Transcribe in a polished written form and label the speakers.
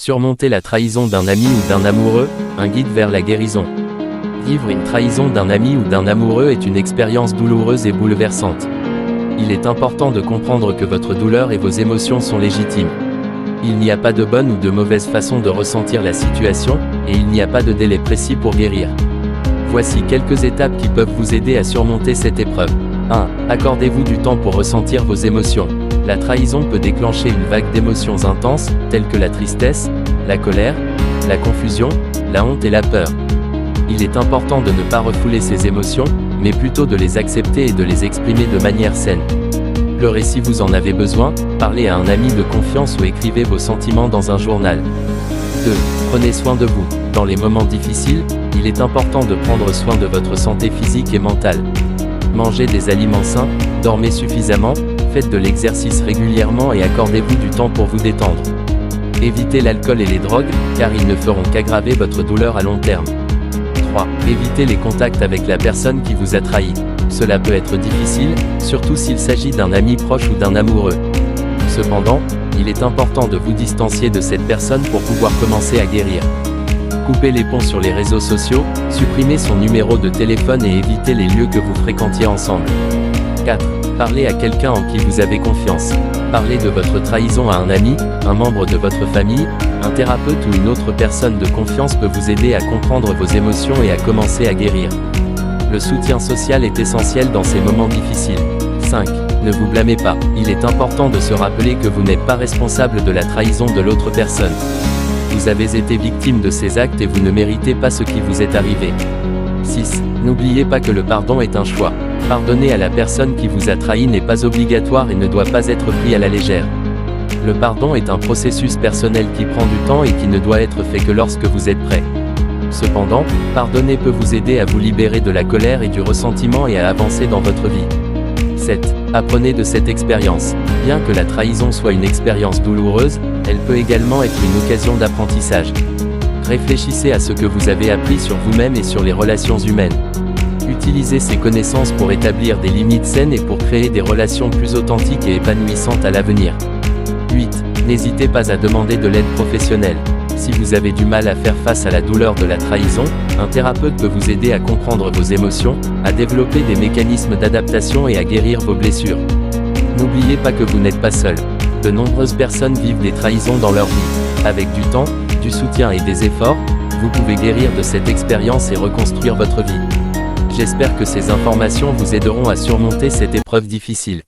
Speaker 1: Surmonter la trahison d'un ami ou d'un amoureux, un guide vers la guérison. Vivre une trahison d'un ami ou d'un amoureux est une expérience douloureuse et bouleversante. Il est important de comprendre que votre douleur et vos émotions sont légitimes. Il n'y a pas de bonne ou de mauvaise façon de ressentir la situation, et il n'y a pas de délai précis pour guérir. Voici quelques étapes qui peuvent vous aider à surmonter cette épreuve. 1. Accordez-vous du temps pour ressentir vos émotions. La trahison peut déclencher une vague d'émotions intenses, telles que la tristesse, la colère, la confusion, la honte et la peur. Il est important de ne pas refouler ces émotions, mais plutôt de les accepter et de les exprimer de manière saine. Pleurez si vous en avez besoin, parlez à un ami de confiance ou écrivez vos sentiments dans un journal. 2. Prenez soin de vous. Dans les moments difficiles, il est important de prendre soin de votre santé physique et mentale. Mangez des aliments sains, dormez suffisamment, faites de l'exercice régulièrement et accordez-vous du temps pour vous détendre. Évitez l'alcool et les drogues, car ils ne feront qu'aggraver votre douleur à long terme. 3. Évitez les contacts avec la personne qui vous a trahi. Cela peut être difficile, surtout s'il s'agit d'un ami proche ou d'un amoureux. Cependant, il est important de vous distancier de cette personne pour pouvoir commencer à guérir. Coupez les ponts sur les réseaux sociaux, supprimez son numéro de téléphone et évitez les lieux que vous fréquentiez ensemble. 4. Parlez à quelqu'un en qui vous avez confiance. Parlez de votre trahison à un ami, un membre de votre famille, un thérapeute ou une autre personne de confiance peut vous aider à comprendre vos émotions et à commencer à guérir. Le soutien social est essentiel dans ces moments difficiles. 5. Ne vous blâmez pas. Il est important de se rappeler que vous n'êtes pas responsable de la trahison de l'autre personne. Vous avez été victime de ces actes et vous ne méritez pas ce qui vous est arrivé. 6. N'oubliez pas que le pardon est un choix. Pardonner à la personne qui vous a trahi n'est pas obligatoire et ne doit pas être pris à la légère. Le pardon est un processus personnel qui prend du temps et qui ne doit être fait que lorsque vous êtes prêt. Cependant, pardonner peut vous aider à vous libérer de la colère et du ressentiment et à avancer dans votre vie. 7. Apprenez de cette expérience. Bien que la trahison soit une expérience douloureuse, elle peut également être une occasion d'apprentissage. Réfléchissez à ce que vous avez appris sur vous-même et sur les relations humaines. Utilisez ces connaissances pour établir des limites saines et pour créer des relations plus authentiques et épanouissantes à l'avenir. 8. N'hésitez pas à demander de l'aide professionnelle. Si vous avez du mal à faire face à la douleur de la trahison, un thérapeute peut vous aider à comprendre vos émotions, à développer des mécanismes d'adaptation et à guérir vos blessures. N'oubliez pas que vous n'êtes pas seul. De nombreuses personnes vivent des trahisons dans leur vie. Avec du temps, du soutien et des efforts, vous pouvez guérir de cette expérience et reconstruire votre vie. J'espère que ces informations vous aideront à surmonter cette épreuve difficile.